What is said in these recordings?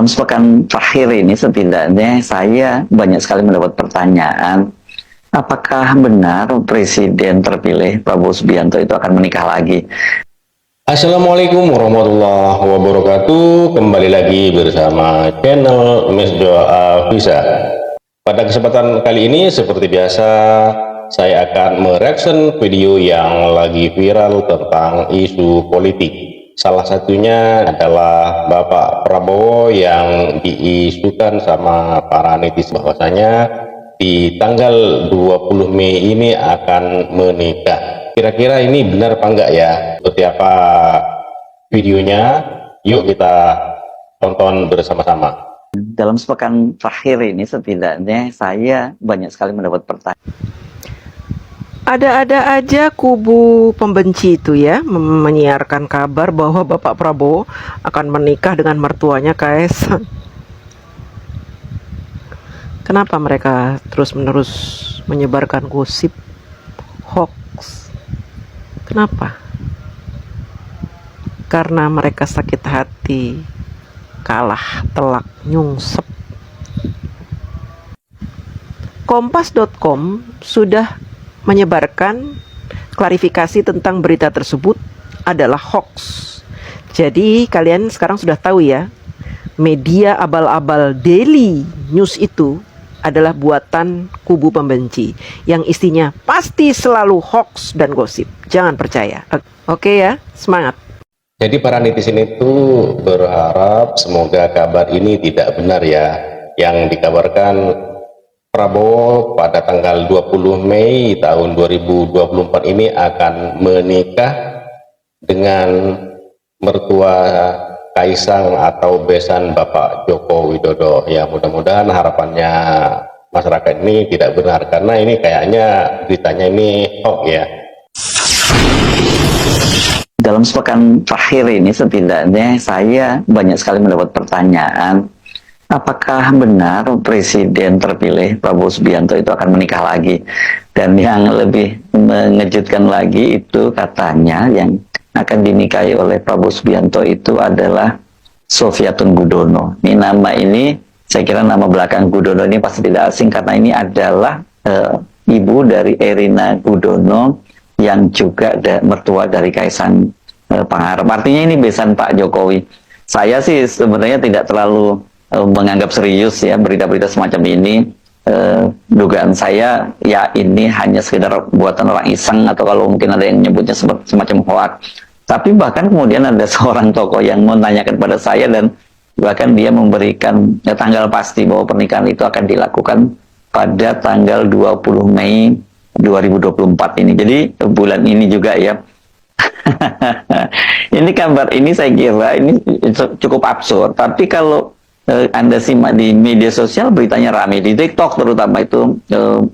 Dalam sepekan terakhir ini setidaknya saya banyak sekali mendapat pertanyaan, apakah benar Presiden terpilih Prabowo Subianto itu akan menikah lagi? Assalamualaikum warahmatullahi wabarakatuh. Kembali lagi bersama channel Mesjo Visa. Pada kesempatan kali ini seperti biasa saya akan mereaction video yang lagi viral tentang isu politik. Salah satunya adalah Bapak Prabowo yang diisukan sama para netizen bahwasanya di tanggal 20 Mei ini akan menikah. Kira-kira ini benar apa enggak ya? Seperti apa videonya? Yuk kita tonton bersama-sama. Dalam sepekan terakhir ini setidaknya saya banyak sekali mendapat pertanyaan. Ada-ada aja kubu pembenci itu ya menyiarkan kabar bahwa Bapak Prabowo akan menikah dengan mertuanya Kaisang. Kenapa mereka terus-menerus menyebarkan gosip, hoax? Kenapa? Karena mereka sakit hati, kalah telak nyungsep. Kompas.com sudah menyebarkan klarifikasi tentang berita tersebut adalah hoax. Jadi kalian sekarang sudah tahu ya, media abal-abal Daily News itu adalah buatan kubu pembenci yang isinya pasti selalu hoax dan gosip. Jangan percaya. Oke ya, semangat. Jadi para netizen itu berharap semoga kabar ini tidak benar ya, yang dikabarkan Prabowo pada tanggal 20 Mei tahun 2024 ini akan menikah dengan mertua Kaisang atau besan Bapak Joko Widodo. Ya mudah-mudahan harapannya masyarakat ini tidak benar, karena ini kayaknya beritanya ini hoax ya. Dalam sepekan terakhir ini setidaknya saya banyak sekali mendapat pertanyaan, apakah benar Presiden terpilih Prabowo Subianto itu akan menikah lagi? Dan yang lebih mengejutkan lagi itu katanya yang akan dinikahi oleh Prabowo Subianto itu adalah Sofiatun Gudono. Ini nama ini, saya kira nama belakang Gudono ini pasti tidak asing karena ini adalah ibu dari Erina Gudono yang juga mertua dari Kaisang Pangarep. Artinya ini besan Pak Jokowi. Saya sih sebenarnya tidak terlalu menganggap serius ya berita-berita semacam ini. Dugaan saya ya ini hanya sekedar buatan orang iseng, atau kalau mungkin ada yang menyebutnya semacam hoax. Tapi bahkan kemudian ada seorang tokoh yang menanyakan pada saya, dan bahkan dia memberikan tanggal pasti bahwa pernikahan itu akan dilakukan pada tanggal 20 Mei 2024 ini. Jadi bulan ini juga ya. Ini kabar ini saya kira ini cukup absurd, tapi kalau Anda simak di media sosial beritanya ramai, di TikTok terutama itu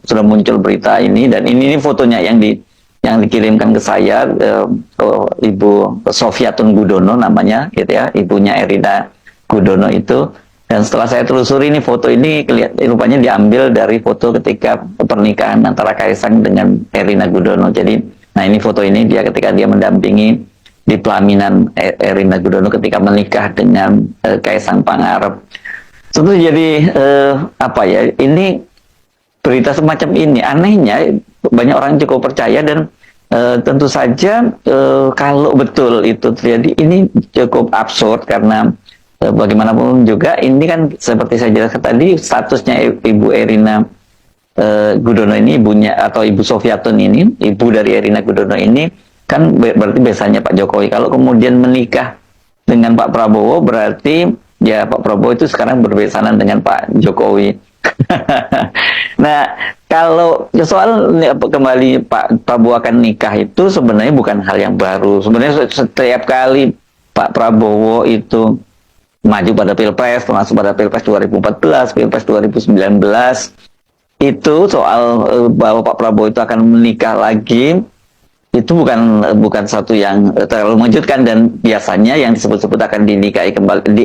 sudah muncul berita ini, dan ini fotonya yang dikirimkan ke saya, Ibu Sofiatun Gudono namanya gitu ya, ibunya Erina Gudono itu. Dan setelah saya telusuri ini foto ini rupanya diambil dari foto ketika pernikahan antara Kaisang dengan Erina Gudono. Jadi, nah ini foto ini dia ketika dia mendampingi di pelaminan Erina Gudono ketika menikah dengan Kaisang Pangarep. Tentu jadi apa ya? Ini berita semacam ini anehnya banyak orang cukup percaya, dan tentu saja kalau betul itu terjadi ini cukup absurd karena bagaimanapun juga ini kan seperti saya jelaskan tadi, statusnya Ibu Erina Gudono ini ibunya, atau Ibu Sofiatun ini ibu dari Erina Gudono ini kan berarti biasanya Pak Jokowi. Kalau kemudian menikah dengan Pak Prabowo berarti ya Pak Prabowo itu sekarang berbesanan dengan Pak Jokowi. Nah, kalau soal kembali Pak Prabowo akan nikah itu sebenarnya bukan hal yang baru. Sebenarnya setiap kali Pak Prabowo itu maju pada Pilpres, termasuk pada Pilpres 2014, Pilpres 2019, itu soal bahwa Pak Prabowo itu akan menikah lagi, itu bukan satu yang terlalu mengejutkan, dan biasanya yang disebut-sebut akan dinikahi kembali,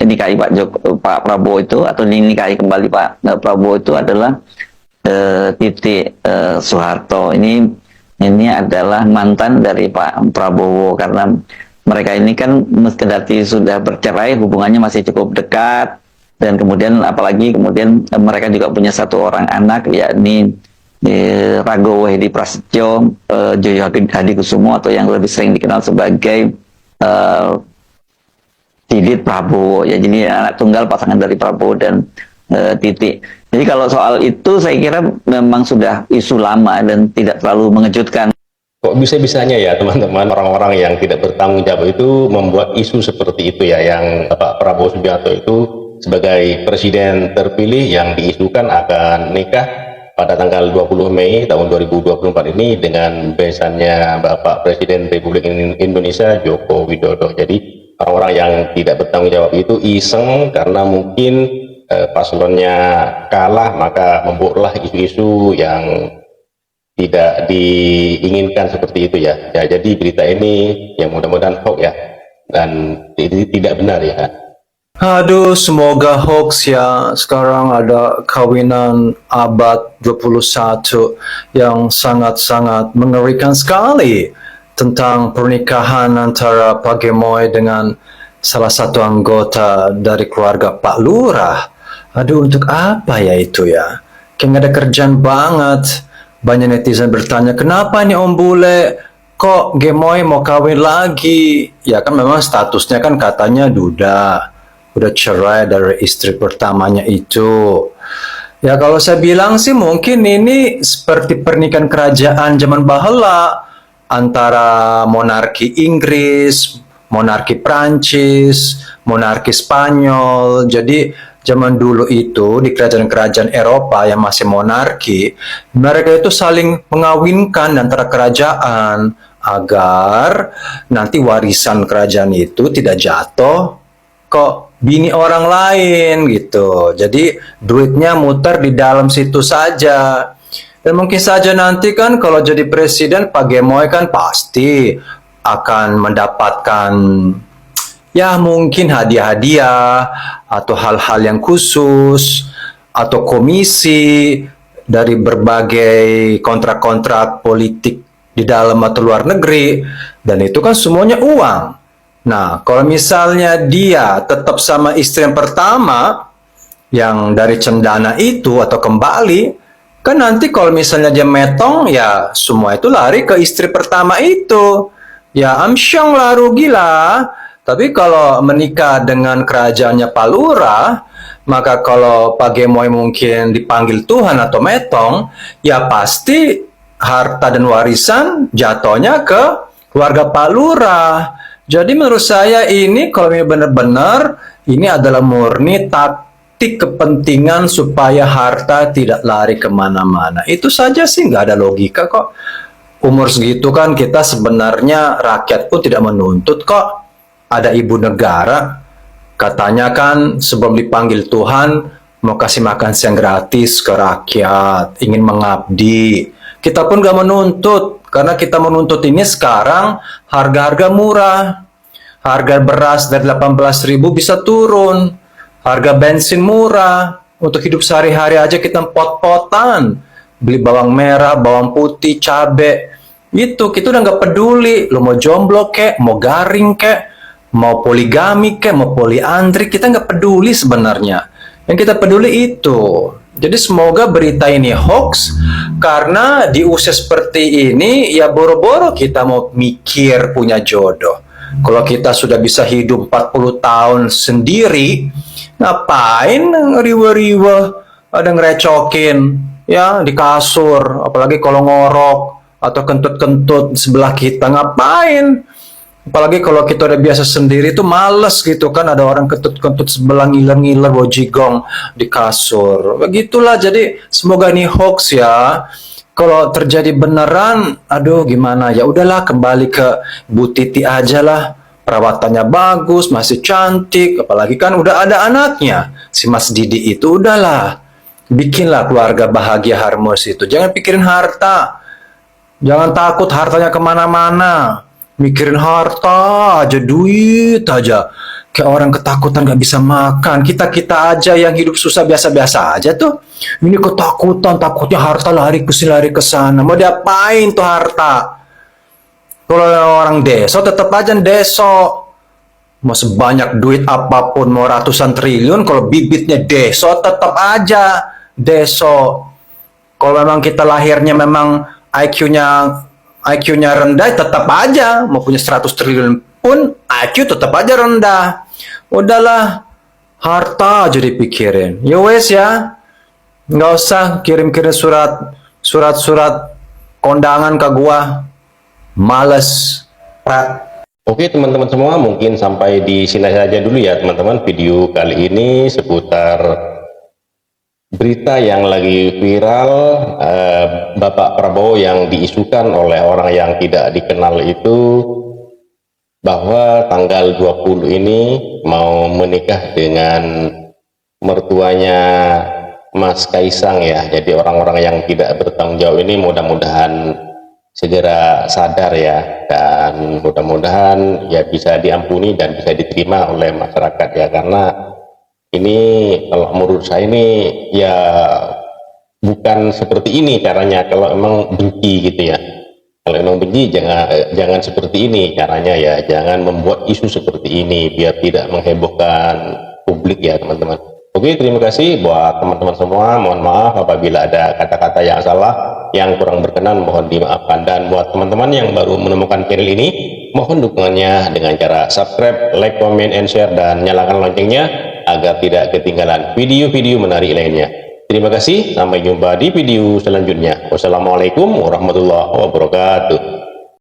dinikahi Pak Prabowo itu, atau dinikahi kembali Pak Prabowo itu adalah Titi Soeharto. Ini adalah mantan dari Pak Prabowo, karena mereka ini kan kendati sudah bercerai, hubungannya masih cukup dekat, dan kemudian apalagi kemudian mereka juga punya satu orang anak, yakni Ragowo Hedi Prasetyo, Joyo Hadikusumo, atau yang lebih sering dikenal sebagai Didit Prabowo, ya. Jadi anak tunggal pasangan dari Prabowo dan Titi. Jadi kalau soal itu saya kira memang sudah isu lama dan tidak terlalu mengejutkan. Kok bisa-bisanya ya teman-teman, orang-orang yang tidak bertanggung jawab itu membuat isu seperti itu ya, yang Pak Prabowo Subianto itu sebagai presiden terpilih yang diisukan akan nikah pada tanggal 20 Mei tahun 2024 ini dengan besannya Bapak Presiden Republik Indonesia Joko Widodo. Jadi orang-orang yang tidak bertanggung jawab itu iseng karena mungkin paslonnya kalah, maka membuatlah isu-isu yang tidak diinginkan seperti itu ya. Ya, jadi berita ini yang mudah-mudahan hoax ya, dan tidak benar ya. Aduh, semoga hoax ya. Sekarang ada kawinan abad 21 yang sangat-sangat mengerikan sekali tentang pernikahan antara Pak Gemoy dengan salah satu anggota dari keluarga Pak Lurah. Aduh, untuk apa ya itu ya? Kayak nggak ada kerjaan banget. Banyak netizen bertanya, kenapa nih Om Bule kok Gemoy mau kawin lagi? Ya kan memang statusnya kan katanya duda, udah cerai dari istri pertamanya itu. Ya kalau saya bilang sih mungkin ini seperti pernikahan kerajaan zaman bahela antara monarki Inggris, monarki Prancis, monarki Spanyol. Jadi zaman dulu itu di kerajaan-kerajaan Eropa yang masih monarki, mereka itu saling mengawinkan antara kerajaan agar nanti warisan kerajaan itu tidak jatuh kok bini orang lain gitu. Jadi duitnya muter di dalam situ saja. Dan mungkin saja nanti kan kalau jadi presiden Pak Gemoy kan pasti akan mendapatkan ya mungkin hadiah-hadiah atau hal-hal yang khusus atau komisi dari berbagai kontrak-kontrak politik di dalam atau luar negeri, dan itu kan semuanya uang. Nah, kalau misalnya dia tetap sama istri yang pertama yang dari cendana itu atau kembali, kan nanti kalau misalnya dia metong ya semua itu lari ke istri pertama itu. Ya amsyong lah, rugilah. Tapi kalau menikah dengan kerajaannya Pak Lurah, maka kalau Pak Gemoy mungkin dipanggil Tuhan atau metong, ya pasti harta dan warisan jatuhnya ke keluarga Pak Lurah. Jadi menurut saya ini kalau ini benar-benar ini adalah murni taktik kepentingan supaya harta tidak lari kemana-mana. Itu saja sih, nggak ada logika kok. Umur segitu kan kita sebenarnya rakyat pun tidak menuntut kok. Ada ibu negara, katanya kan sebelum dipanggil Tuhan mau kasih makan siang gratis ke rakyat, ingin mengabdi. Kita pun gak menuntut, karena kita menuntut ini sekarang harga-harga murah. Harga beras dari 18.000 bisa turun, harga bensin murah, untuk hidup sehari-hari aja kita pot-potan, beli bawang merah, bawang putih, cabe, itu kita udah gak peduli, lo mau jomblo kek, mau garing kek, mau poligami kek, mau poliandri, kita nggak peduli sebenarnya. Yang kita peduli itu. Jadi semoga berita ini hoax, karena di usia seperti ini ya boro-boro kita mau mikir punya jodoh. Kalau kita sudah bisa hidup 40 tahun sendiri, ngapain riwe-riwe ada ngerecokin ya di kasur, apalagi kalau ngorok atau kentut-kentut di sebelah kita, ngapain? Apalagi kalau kita udah biasa sendiri itu males gitu kan, ada orang kentut-kentut sebelah ngiler-ngiler bojigong di kasur. Begitulah, jadi semoga ini hoax ya. Kalau terjadi beneran, aduh gimana ya, udahlah kembali ke Bu Titi aja lah. Perawatannya bagus, masih cantik, apalagi kan udah ada anaknya. Si Mas Didi itu udahlah. Bikinlah keluarga bahagia harmonis itu. Jangan pikirin harta. Jangan takut hartanya kemana-mana. Mikirin harta aja, duit aja. Kayak orang ketakutan gak bisa makan. Kita-kita aja yang hidup susah biasa-biasa aja tuh. Ini ketakutan, takutnya harta lari ke sini, lari ke sana. Mau diapain tuh harta? Kalau orang deso tetap aja deso. Mau sebanyak duit apapun, mau ratusan triliun, kalau bibitnya deso tetap aja deso. Kalau memang kita lahirnya memang IQ-nya rendah, tetap aja mau punya 100 triliun pun IQ tetap aja rendah. Udahlah, harta aja dipikirin. Ya wes ya, nggak usah kirim-kirim surat kondangan ke gua. Males. Oke teman-teman semua, mungkin sampai di sini saja dulu ya teman-teman video kali ini seputar berita yang lagi viral, Bapak Prabowo yang diisukan oleh orang yang tidak dikenal itu bahwa tanggal 20 ini mau menikah dengan mertuanya Mas Kaisang ya. Jadi orang-orang yang tidak bertanggung jawab ini mudah-mudahan segera sadar ya, dan mudah-mudahan ya bisa diampuni dan bisa diterima oleh masyarakat ya, karena ini kalau menurut saya ini ya bukan seperti ini caranya kalau emang benci gitu ya. Kalau emang benci jangan seperti ini caranya ya, jangan membuat isu seperti ini biar tidak menghebohkan publik ya teman-teman. Oke, terima kasih buat teman-teman semua. Mohon maaf apabila ada kata-kata yang salah, yang kurang berkenan, mohon dimaafkan. Dan buat teman-teman yang baru menemukan channel ini, mohon dukungannya dengan cara subscribe, like, comment, and share, dan nyalakan loncengnya agar tidak ketinggalan video-video menarik lainnya. Terima kasih, sampai jumpa di video selanjutnya. Wassalamualaikum warahmatullahi wabarakatuh.